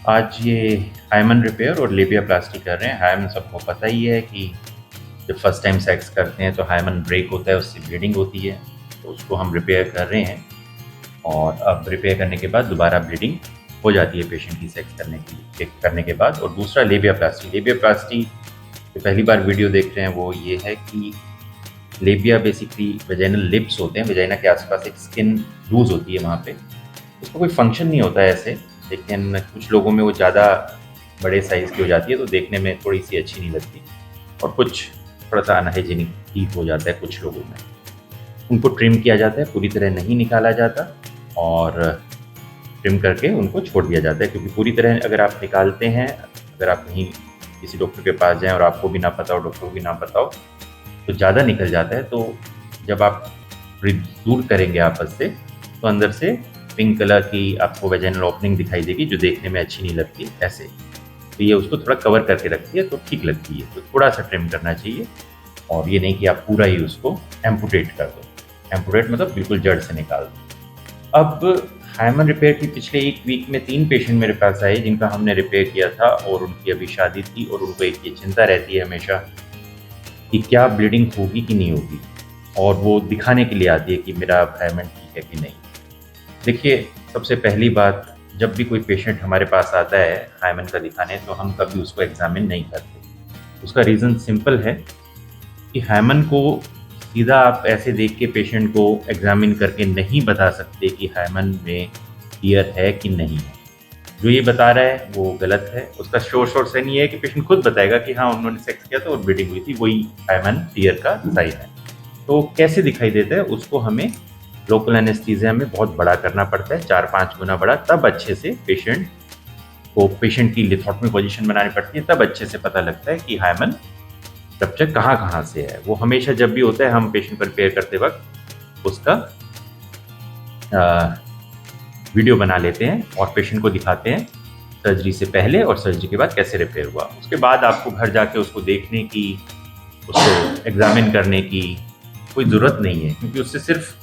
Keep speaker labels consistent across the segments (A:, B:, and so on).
A: आज ये hymen repair और लेबियाप्लास्टी कर रहे हैं। हाइमन सबको पता ही है कि जब फर्स्ट टाइम सेक्स करते हैं तो हाइमन ब्रेक होता है, उससे ब्लीडिंग होती है, तो उसको हम रिपेयर कर रहे हैं। और अब रिपेयर करने के बाद दोबारा ब्लीडिंग हो जाती है पेशेंट की सेक्स करने के बाद। और दूसरा लेबियाप्लास्टी जो पहली बार वीडियो देख रहे हैं वो ये है कि लेबिया बेसिकली वेजाइनल लिप्स होते हैं, वेजाइना के आसपास एक स्किन लूज होती है वहाँ पे। उसका कोई फंक्शन नहीं होता है ऐसे, लेकिन कुछ लोगों में वो ज़्यादा बड़े साइज़ की हो जाती है तो देखने में थोड़ी सी अच्छी नहीं लगती, और कुछ थोड़ा सा अनहाइजीनिक ही हो जाता है कुछ लोगों में। उनको ट्रिम किया जाता है, पूरी तरह नहीं निकाला जाता, और ट्रिम करके उनको छोड़ दिया जाता है, क्योंकि पूरी तरह अगर आप निकालते हैं, अगर आप कहीं किसी डॉक्टर के पास जाएँ और आपको भी ना पता हो, डॉक्टर को भी ना पता हो, तो ज़्यादा निकल जाता है। तो जब आप दूर करेंगे आपस से, तो अंदर से पिंक कलर की आपको वेजाइनल ओपनिंग दिखाई देगी जो देखने में अच्छी नहीं लगती ऐसे। तो ये उसको थोड़ा कवर करके रखती है तो ठीक लगती है, तो थोड़ा सा ट्रिम करना चाहिए, और ये नहीं कि आप पूरा ही उसको एम्पुटेट कर दो। एम्पुटेट मतलब बिल्कुल जड़ से निकाल दो। अब हाइमन रिपेयर की पिछले 1 वीक में 3 पेशेंट मेरे पास आए जिनका हमने रिपेयर किया था, और उनकी अभी शादी थी, और उनको एक ये चिंता रहती है हमेशा कि क्या ब्लीडिंग होगी कि नहीं होगी, और वो दिखाने के लिए आती है कि मेरा हाइमन ठीक है कि नहीं। देखिए, सबसे पहली बात, जब भी कोई पेशेंट हमारे पास आता है हाइमन का दिखाने, तो हम कभी उसको एग्जामिन नहीं करते। उसका रीज़न सिंपल है कि हाइमन को सीधा आप ऐसे देख के पेशेंट को एग्जामिन करके नहीं बता सकते कि हाइमन में टियर है कि नहीं है। जो ये बता रहा है वो गलत है। उसका शोर से नहीं है कि पेशेंट खुद बताएगा कि हाँ उन्होंने सेक्स किया था और ब्लीडिंग हुई थी, वही हाइमन टियर का साइन है। तो कैसे दिखाई देता है, उसको हमें लोकल एनेस्थीसिया में बहुत बड़ा करना पड़ता है, 4-5 गुना बड़ा, तब अच्छे से पेशेंट की लिथोटमी पोजीशन बनानी पड़ती है, तब अच्छे से पता लगता है कि हाइमन रप्चर कहाँ कहाँ से है। वो हमेशा जब भी होता है हम पेशेंट को रिपेयर करते वक्त उसका वीडियो बना लेते हैं और पेशेंट को दिखाते हैं सर्जरी से पहले और सर्जरी के बाद कैसे रिपेयर हुआ। उसके बाद आपको घर जाके उसको देखने की, उसको एग्जामिन करने की कोई ज़रूरत नहीं है, क्योंकि उससे सिर्फ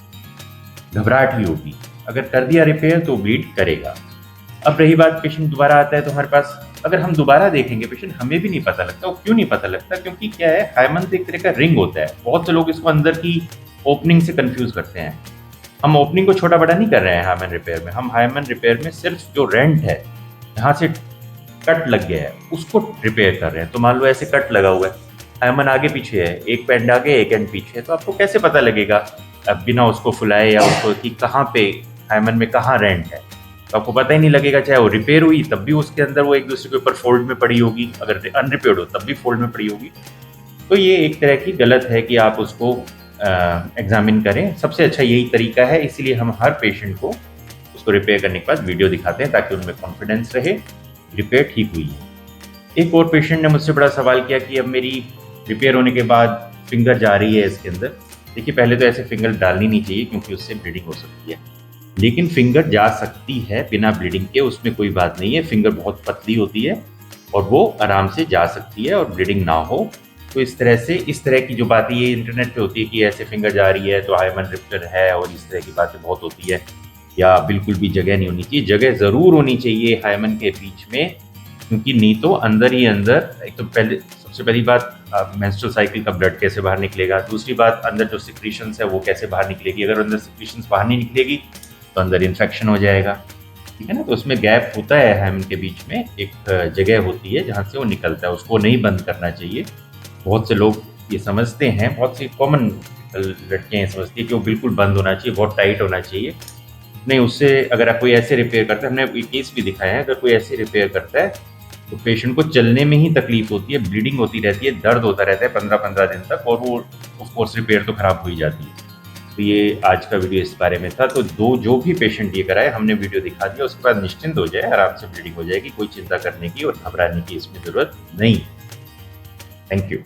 A: घबराहट ही होगी। अगर कर दिया रिपेयर तो ब्लीड करेगा। अब रही बात, पेशेंट दोबारा आता है तो हमारे पास, अगर हम दोबारा देखेंगे पेशेंट, हमें भी नहीं पता लगता। वो क्यों नहीं पता लगता? क्योंकि क्या है, हाइमन तो एक तरह का रिंग होता है। बहुत से लोग इसको अंदर की ओपनिंग से कंफ्यूज करते हैं। हम ओपनिंग को छोटा बड़ा नहीं कर रहे हैं हाइमन रिपेयर में। हम हाइमन रिपेयर में सिर्फ जो रेंट है, जहाँ से कट लग गया है, उसको रिपेयर कर रहे हैं। तो मान लो ऐसे कट लगा हुआ है, हाइमन आगे पीछे है, एक एंड आगे एक एंड पीछे है, तो आपको कैसे पता लगेगा अब बिना उसको फुलाए या उसको कि कहाँ पे हाइमन में कहाँ रेंट है? तो आपको पता ही नहीं लगेगा। चाहे वो रिपेयर हुई तब भी उसके अंदर वो एक दूसरे के ऊपर फोल्ड में पड़ी होगी, अगर अनरिपेयर्ड हो तब भी फोल्ड में पड़ी होगी। तो ये एक तरह की गलत है कि आप उसको एग्जामिन करें। सबसे अच्छा यही तरीका है, इसीलिए हम हर पेशेंट को उसको रिपेयर करने के बाद वीडियो दिखाते हैं ताकि उनमें कॉन्फिडेंस रहे रिपेयर ठीक हुई है। एक और पेशेंट ने मुझसे बड़ा सवाल किया कि अब मेरी रिपेयर होने के बाद फिंगर जा रही है इसके अंदर। देखिए, पहले तो ऐसे फिंगर डालनी नहीं चाहिए क्योंकि उससे ब्लीडिंग हो सकती है, लेकिन फिंगर जा सकती है बिना ब्लीडिंग के, उसमें कोई बात नहीं है। फिंगर बहुत पतली होती है और वो आराम से जा सकती है और ब्लीडिंग ना हो। तो इस तरह की जो बातें ये इंटरनेट पे होती है कि ऐसे फिंगर जा रही है तो हाइमन रिप्चर है, और इस तरह की बातें बहुत होती है, या बिल्कुल भी जगह नहीं होनी चाहिए। जगह ज़रूर होनी चाहिए हाइमन के बीच में, क्योंकि नहीं तो अंदर ही अंदर, एक तो सबसे पहली बात, मेंस्ट्रुअल साइकिल का ब्लड कैसे बाहर निकलेगा। दूसरी बात, अंदर जो सिक्रीशंस है वो कैसे बाहर निकलेगी। अगर अंदर सिक्रीशंस बाहर नहीं निकलेगी तो अंदर इन्फेक्शन हो जाएगा, ठीक है ना। तो उसमें गैप होता है हाइमन के बीच में, एक जगह होती है जहाँ से वो निकलता है, उसको नहीं बंद करना चाहिए। बहुत से लोग ये समझते हैं, बहुत सी कॉमन लड़कियाँ ये समझती है कि वो बिल्कुल बंद होना चाहिए, बहुत टाइट होना चाहिए। नहीं, उससे अगर आप कोई ऐसे रिपेयर करता है, हमने केस भी दिखाया है, अगर कोई ऐसे रिपेयर करता है तो पेशेंट को चलने में ही तकलीफ होती है, ब्लीडिंग होती रहती है, दर्द होता रहता है 15-15 दिन तक, और वो ऑफ कोर्स रिपेयर तो खराब हो ही जाती है। तो ये आज का वीडियो इस बारे में था। तो जो भी पेशेंट ये कराए, हमने वीडियो दिखा दिया, उसके बाद निश्चिंत हो जाए, आराम से ब्लीडिंग हो जाएगी। कोई चिंता करने की और घबराने की इसमें ज़रूरत नहीं। Thank you.